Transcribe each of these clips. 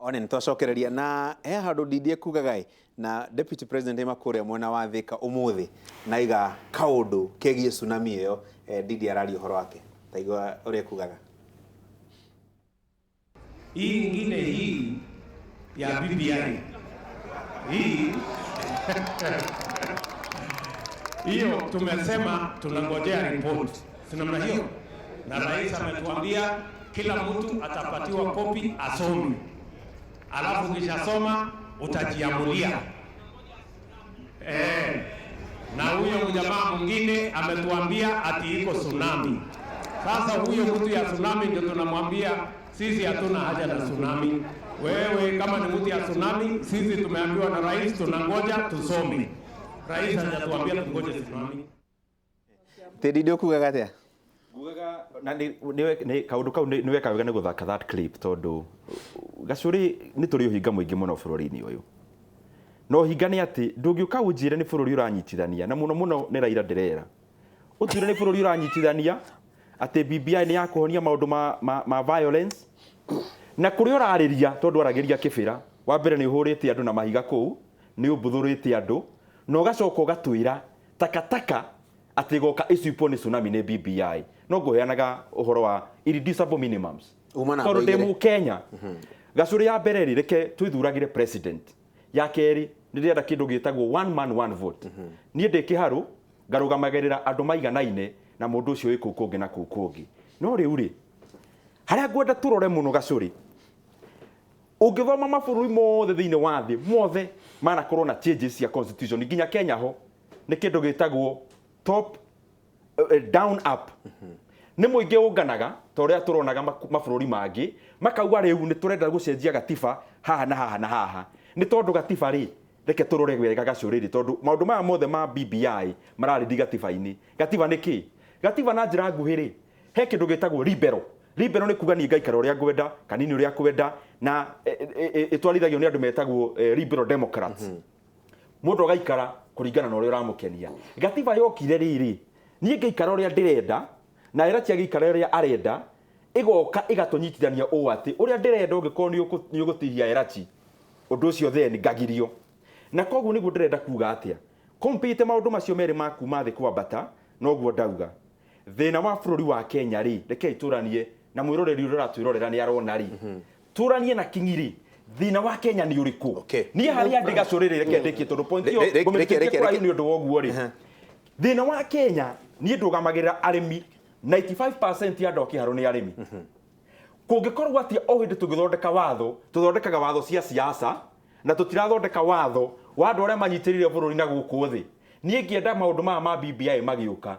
one nitwacokereria na handu Ndindi kugaga na deputy president Makuria mwena wa Thika umuthi na iga kaundu kegie tsunami iyo Ndindi arari uhoro wake taigwa uria kugaga hii ingine hii ya BBI hii hiyo tumesema tunangojea report sinamna hiyo na rais ametuambia kila mtu atapatiwa kopi asome alafu kisha soma utajiamulia na huyo jamaa mwingine ametuambia ati iko tsunami. Sasa huyo mtu ya tsunami ndio tunamwambia sisi hatuna haja na tsunami. Wewe kama ni mtu ya tsunami, sisi tumeambiwa na rais tunangoja tusome. Rais hajatuambia tungoje tsunami. Ndindi kugaga atia gugaga na ni kaundu kau ni weka wega ni guthaka that clip tondu Gacuri ni turi uhinga muingi muno bururi-ini uyu no hinga ni ati ndungiuka unjire ni bururi uranyitithania na muno ni Raila ndirera utwire ni bururi uranyitithania ati BBI ni yakuhonia maundu ma violence na kuri urariria tondu arageria kibira wa mbere ni uhurite andu na mahiga kuu ni ubuthurite andu no gacoka gatwira takataka ati goka icipo ni tsunami ni BBI no nguheanaga uhoro wa irreducible minimums tondu ndi Kenya Gacuri ya mbere reke twithuragire president ya keri ndirenda kindu gitagwo one man one vote nie ndi kiharu ngarugamagerera andu maiganaine na mundu ucio wiku kungi na kungi no riu ri haria ngwenda turore muno Gacuri ungithoma mabururi mothe thiini wa thi mothe mana corona changes ya constitution nginya Kenya ho ni kindu gitagwo top down up ni muingi unganaga ta uria turonaga mabururi mangi makauga riu ni turenda gucenjia gatiba haha na haha na haha ni tondu gatiba ri reke turore wega Gacuri ri tondu maundu maya mothe ma BBI mararidi gatiba-ini gatiba ni ki gatiba na njira nguhi ri he kindu gitagwo liberal ni kuga ni ngaikara uria ngwenda kanini uria kwenda na itwarithagio ni andu metagwo liberal democrats mundu gaikara kuringana na uria uramukenia gatiba yokire riri nie ngaikara uria ndirenda na iratia gikara uria arenda igoka igatunyitithania o ati uria ndirenda ungikorwo ni ugutihia erachi undu ucio then ngagirio na koguo niguo ndirenda kuga atia compete maundu macio meri maku mathi kwambata noguo ndauga thina wa bururi wa Kenya ri reke ituranie na mwiroreri uria ratwirorera ni arona ri turanie na kingiri thina wa Kenya ni uriku ni haria ndi Gacuri reke ndikie tondu point iyo gumikire ni undu woguo ri thina wa Kenya ni ndugamagirira arimi 95% ya ndoki haru ni arimi kungikorwo ati o hindi tugithondeka watho tuthondekaga watho cia siasa na tutirathondeka watho wa andu aria manyitirire bururi na guku thi nie ngienda maundu ma BBI magiuka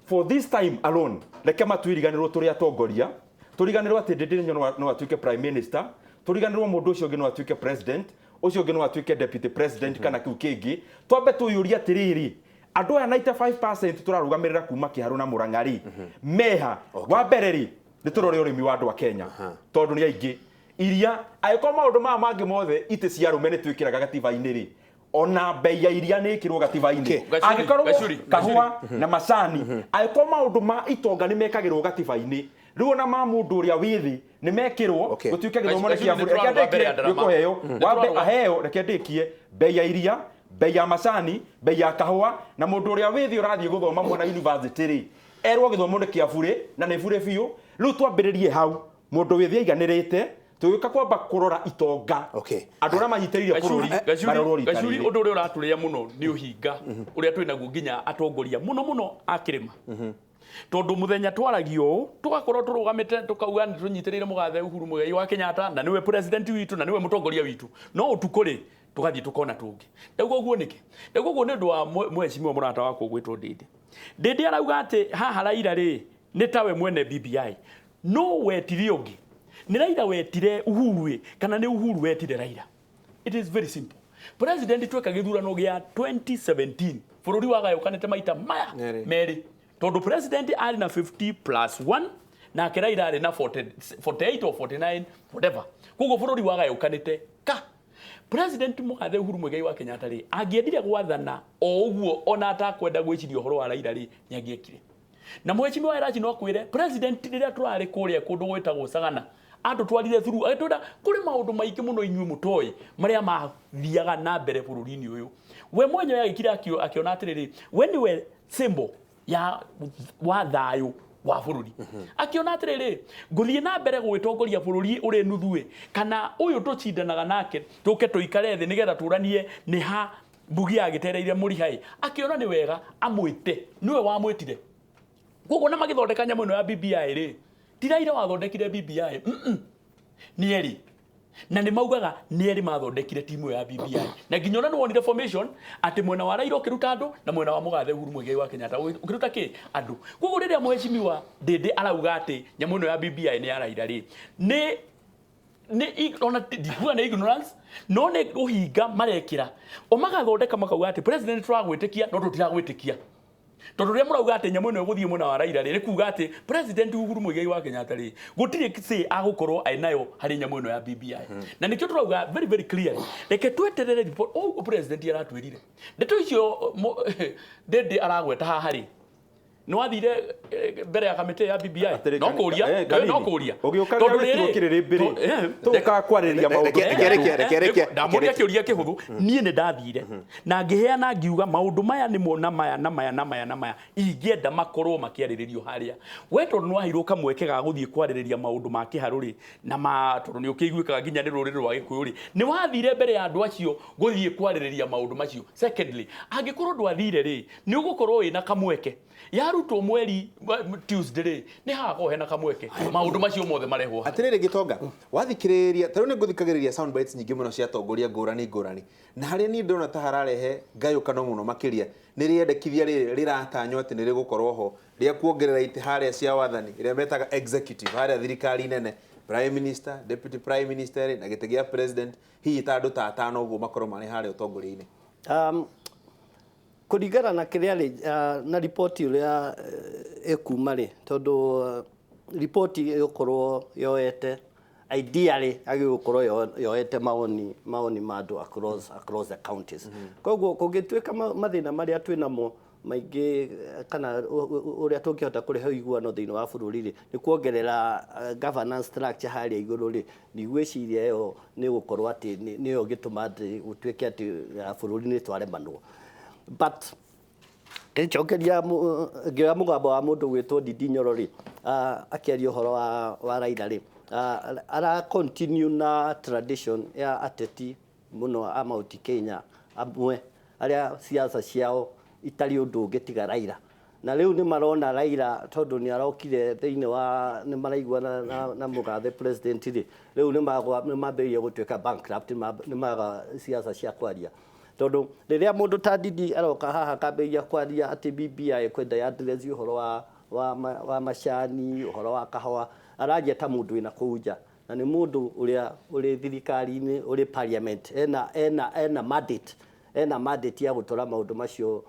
for this time alone reke matwiriganirwo turi atongoria turiganirwo ati Ndindi no atuike prime minister turiganirwo mundu ucio ungi no atuike president ucio ungi no atuike deputy president kana kiu kingi twambe tuyuria atiriri andu aya 95% turarugamirira kuma Kiharu na Murang'ari meha wa mbere ri ni turore urimi wa andu a Kenya tondu ni aingi iria aiko maundu ma mangi mothe ite cia rume ni twikiraga gatiba-ini ri ona bei ya iria ni ikirwo gatiba-ini agikorwo kahua na macani aiko maundu ma itonga ni mekagirwo gatiba-ini riu na ma mundu uria withi ni mekirwo gutuike githomo ni kia bure reke ndikie yukuheo wambe aheo reke ndikie bei ya iria bei ya macani bei ya kahua na mundu uria withi urathie guthoma mwana university ri erwo githomo ni kia bure na ni bure biu riu twambiririe hau mundu withi aiganirite tuyuka kwamba kurora itonga andu aria manyitirire bururi Gacuri undu uria uraturia muno ni uhinga uria twinaguo nginya atongoria muno akirima tondu muthenya twaragio tugakorwo turugamite tukauga ni tunyitirire mugathe Uhuru Muigai wa Kenyatta na niwe president witu na niwe mutongoria witu no utukuri tugathie tukona tungi ndaugo guo niki ndaugo guo ni ndu wa mwecimio murata wako gwitwo Ndindi arauga ati haha Raila ri ni tawe mwene BBI no wetire ungi ni Raila wetire Uhuru kana ni Uhuru wetire Raila it is very simple president tweka githurano gia 2017 bururi wagayukanite maita maya meri tondu president ari na 50+1 na Raila ari na 48 or 49 whatever kugo bururi wagayukanite ka president mugathe Uhuru Muigai wa Kenyatta ri angiendire gwathana o uguo ona atakwenda gwiciria uhoro wa Raila ri nyangiekire na mheshimiwa Iraji no kwire president rĩrĩa tũrarĩ kũrĩa kũndũ gwĩtagwo Sagana andũ twarire through agĩtwĩra kũrĩ maũndũ maingĩ mũno inyuĩ mũtoĩ marĩa mathiaga na mbere bũrũri-inĩ ũyũ we mwenyewe agĩkira akiona atĩrĩrĩ we nĩwe symbol ya wa thayũ wa bũrũri akiona atĩrĩrĩ ngũthiĩ na mbere gwĩtongoria bũrũri ũrĩ nuthuĩ kana ũyũ tũcindanaga nake tũke tũikare thĩ nĩgetha tũranie nĩ ha mbugi agĩtereire mũrihai akiona nĩ wega amwĩte nĩwe wamwĩtire koguo na magĩthondeka nyamũ ĩno ya BBI rĩ ti Raila wathondekire BBI nĩ eri na nĩ maugaga nĩ eri mathondekire timu ya BBI na nginya ona wonire formation atĩ mwena wa Raila ũkĩruta andũ na mwena wa Mũgathe Uhuru Muigai wa Kenyatta ũkĩruta kĩ andũ koguo rĩrĩa mheshimiwa Ndĩndĩ arauga atĩ nyamũ ĩno ya BBI nĩ ya Raila rĩ nĩ ona ndikuga nĩ ignorance no nĩ ũhinga marekĩra o magathondeka makauga atĩ president tũragwĩtĩkia no tũtiragwĩtĩkia tondũ rĩrĩa mũrauga atĩ nyamũ ĩno ĩgũthiĩ mwena wa Raila rĩ kuga atĩ president Uhuru Muigai wa Kenyatta rĩ gũtirĩ say agũkorwo ainayo harĩ nyamũ ĩno ya BBI na nĩkĩo tũrauga very very clearly reke tweterere report o president aratwĩrire ndeto icio Ndĩndĩ aragweta haha rĩ no wathire mbere ya kamĩtĩ ya BBI no kũria ũgĩũka rĩu kĩrĩrĩ mbere tũka kwarĩria maũndũ ndamũria kĩũria kĩhũthũ niĩ nĩ ndathire na ngĩheana ngiuga maũndũ maya nĩmo na maya ingĩenda makorwo makĩarĩrĩrio harĩa we tondũ nĩ wahirwo kamweke ga gũthiĩ kwarĩrĩria maũndũ ma kĩharũ rĩ na tondũ nĩ ũkĩiguĩkaga nginya nĩ rũrĩrĩ rwa Gĩkũyũ rĩ nĩ wathire mbere ya andũ acio gũthiĩ kwarĩrĩria maũndũ macio secondly angĩkorwo ndwathire rĩ nĩ ũgũkorwo wĩna kamweke yarutwo mweri Tuesday rĩ nĩ hakorwo hena kamweke maũndũ macio mothe marehwo atĩrĩrĩ Gĩtonga wathikĩrĩria tarĩu nĩ ngũthikagĩrĩria sound bites nyingĩ mũno cia atongoria ngũrani na harĩa niĩ ndona ta hararehe ngayũkano mũno makĩria nĩ rĩendekithia rĩratanywo atĩ nĩ rĩgũkorwo ho rĩa kuongerera itĩ harĩa cia wathani ĩrĩa metaga executive harĩa thirikari nene prime minister deputy prime minister na gĩtĩ gĩa president hihi ta andũ ta 5 ũguo makorwo marĩ harĩa ũtongoria-inĩ kũringana na kĩrĩa na ripoti ũrĩa ĩkuma rĩ tondũ ripoti ĩgũkorwo yoete ideally agĩgũkorwo yoete maoni ma andũ across the counties koguo kũngĩtuĩka mathĩna marĩa twĩnamo maingĩ kana ũrĩa tũngĩhota kũrehe iguano thĩinĩ wa bũrũri rĩ nĩ kuongerera governance structure harĩa igũrũ rĩ ndigwĩciria ĩyo nĩ gũkorwo atĩ nĩyo gĩtũma atĩ gũtuĩke atĩ bũrũri nĩ twaremanwo but kĩchokeria ngĩoya mũgambo wa mũndũ gwĩtwo Ndindi Nyoro rĩ akĩaria ũhoro wa Raila rĩ ara continue na tradition ya ateti mũno a Mount Kenya amwe arĩa siasa ciao itarĩ ũndũ ũngĩtiga Raila na rĩu nĩ marona Raila tondũ nĩ arokire thĩinĩ wa nĩ maraigua na Mũgathe president rĩ rĩu nĩ mambĩrĩria gũtuĩka bankrupt nĩ maga siasa cia kwaria tondũ rĩrĩa mũndũ ta Ndindi aroka haha kambĩrĩria kwaria atĩ BBI kwenda ya address ũhoro wa macani ũhoro wa kahũa aragia ta mũndũ wĩna kũu nja na nĩ mũndũ ũrĩa ũrĩ thirikari-inĩ ũrĩ parliament ena mandate ya gũtwara maũndũ macio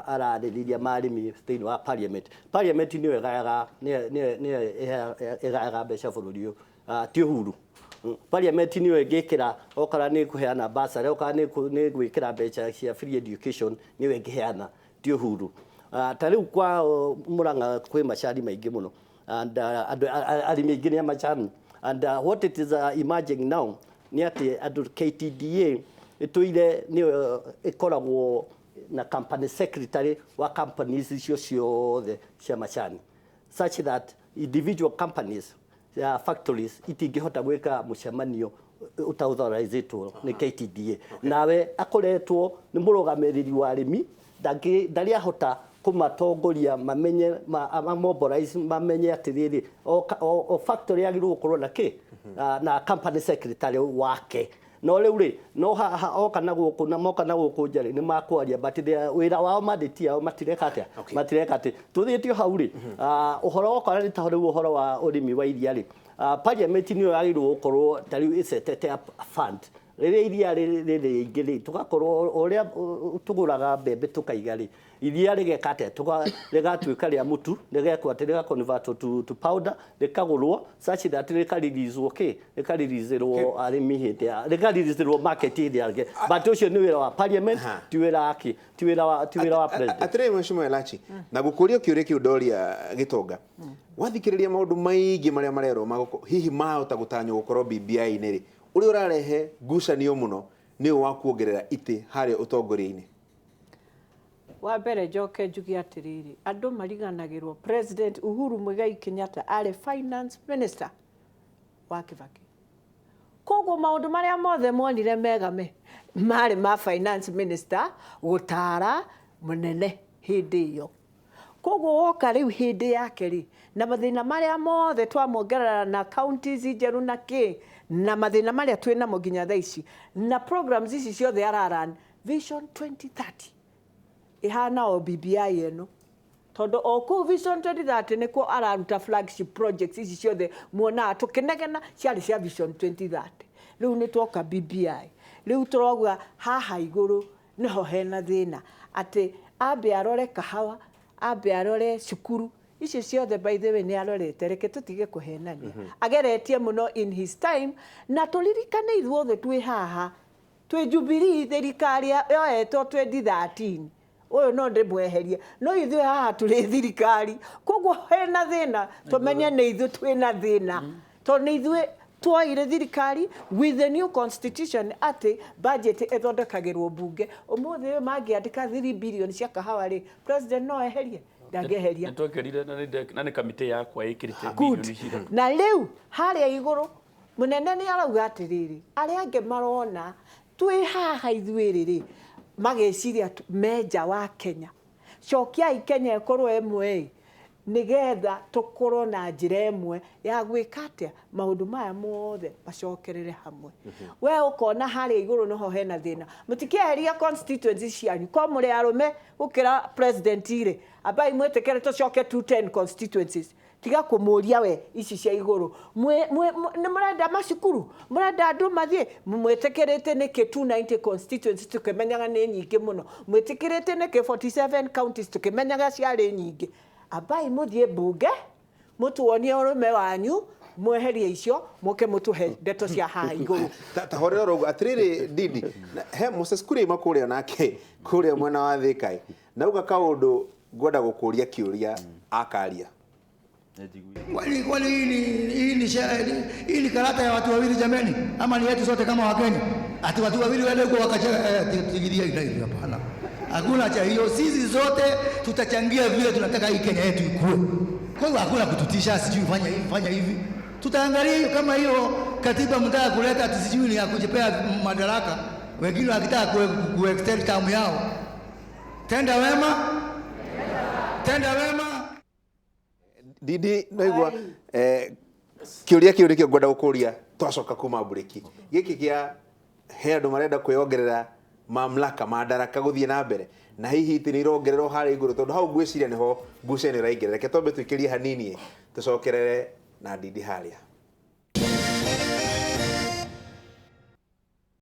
ararĩrĩria marĩmi thĩinĩ wa parliament nĩyo ĩgayaga mbeca bũrũri ũyũ ti Uhuru parliament nĩyo ĩngĩkĩra okara nĩ kũheana bursary okara nĩ gwĩkĩra mbeca cia free education nĩyo ĩngĩheana ti Uhuru ta rĩu kwa Mũrang'a kwĩ macani maingĩ mũno and arĩmi aingĩ nĩ macani and what it is emerging now nĩ atĩ andũ KTDA ĩtũire nĩyo ĩkoragwo na company secretary wa companies icio ciothe cia macani such that individual companies factories itingĩhota gwĩka mũcemanio utauthorizĩtwo nĩ KTDA nawe akoretwo nĩ mũrũgamĩrĩri wa arĩmi ndarĩ ahota kũmatongoria mamenye mobilize mamenye atĩrĩrĩ o factory yagĩrĩirwo gũkorwo na kĩ na company secretary wake no rĩu rĩ no oka na gũkũ na moka na gũkũ njarĩ nĩ makwaria but wĩra wao mandate yao matireka atĩ tũthĩtio hau rĩ ũhoro okara nĩ ta rĩu ũhoro wa ũrĩmi wa iria rĩ parliament nĩyo yagĩrĩirwo gũkorwo ta rĩu ĩcetete fund rĩrĩa iria rĩrĩ ingĩ rĩ tugakorwo ũrĩa tugũraga mbembe tukaiga rĩ iria rĩgekate rĩgatuĩka rĩa mutu rĩgekwo atĩ rĩgaconvert to powder rĩkagũrwo such that rĩkaririizwo rĩkaririizĩrwo arĩmi hĩndĩ ya rĩkaririizĩrwo market hĩndĩ ya but ũcio nĩ wĩra wa parliament ti wĩra wa president. Atĩrĩ Mheshimiwa Elachi na gũkũria kĩũria kĩu Doria Gĩtonga wathikĩrĩria maũndũ maingĩ marĩa marerwo hihi mahota gũtanywo gũkorwo BBI-inĩ rĩ ũrĩa ũrarehe ngucanio mũno nĩ wa kuongerera itĩ harĩa ũtongoria-inĩ. Wa mbere njoke njuge atĩrĩrĩ andũ mariganagĩrwo President Uhuru Muigai Kenyatta arĩ finance minister wa Kibaki. Koguo maũndũ marĩa mothe monire megame marĩ ma finance minister gũtara mũnene hĩndĩ ĩyo. Koguo woka rĩu hĩndĩ yake rĩ na mathĩna marĩa mothe twamongerera na counties njerũ na kĩ na mathĩna marĩa twĩnamo nginya thaa ici na programs ici ciothe araran Vision 2030 ihana o BBI eno tondu o ku Vision 2030 nikuo araruta flagship projects ici ciothe muona tukinegena ciarĩ cia Vision 2030 riu ni twoka BBI riu turauga haha iguru niho hena thina ati ambe arore kahawa ambe arore cukuru ici ciothe by the way ni arorete reke tutige kuhenania ageretie muno in his time na turirikane ithuothe twi haha twi Jubilee thirikari yoetwo 2013 uyu no ndimweherie no ithuĩ haha tũrĩ thirikari koguo hena thĩna tũmenye nĩ ithuĩ twĩna thĩna tondũ nĩ ithuĩ twoire thirikari with the new constitution atĩ budget ĩthondekagĩrwo mbunge ũmũthĩ ũyũ mangĩandĩka 3 billion cia kahawa rĩ president no eherie ndangĩeheria nĩtwekerire na nĩ kamĩtĩ yakwa ĩkĩrĩte billion cigana na rĩu harĩa igũrũ mũnene nĩ arauga atĩrĩrĩ arĩa angĩ marona twĩ haha ithuĩ rĩ mageciria meja wa Kenya cokiai Kenya ĩkorwo ĩmwe nigetha tukorwo na njĩra ĩmwe ya gwĩka atĩa maũndũ maya mothe macokerere hamwe we ukona harĩa igũrũ noho hena thĩna mũtikĩeheria constituency cianyu ko mũrĩ arũme gũkĩra president ire abai mwĩtĩkĩre tũcoke 210 constituencies tiga kũmũria we ici cia igũrũ nĩ mũrenda macukuru mũrenda andũ mathiĩ mwĩtĩkĩrĩte nĩkĩ 290 constituencies tũkĩmenyaga nĩ nyingĩ mũno mwĩtĩkĩrĩte nĩkĩ 47 counties tũkĩmenyaga ciarĩ nyingĩ abai muthie bunge mutuonie urume wanyu mweherie icio muke mutuhe ndeto cia haha iguru ta horera rogo atiriri Didi he Moses Kuria makuria nake kuria mwena wa Thikai nauga kaundu ngwenda gukuria kiuria akaria kwani hii ni karata ya watu wawili jameni ama ni yetu sote kama Wakenya ati watu wawili wale kwa wakatigiria ile hapana. Hakuna cha hiyo, sisi zote tutachangia vile tunataka hii Kenya yetu ikue. Kwa hiyo hakuna kututisha sijui fanya hivi. Tutaangalia hiyo kama hiyo katiba mtaka kuleta ati sijui ni ya kujipea madaraka. Wengine wakitaka ku-extend term yao. Tenda wema. Didi naigua kiuria kiu rikio ngwenda gukuria twacoka kuma bureki giki kia he andu marenda kwiongerera mamlaka madaraka guthie na mbere na hihi itini irongererwo hari iguru tondu hau ngwiciria niho ngucanio iraingirira reke twambe twikirie hanini tucokerere na Didi haria.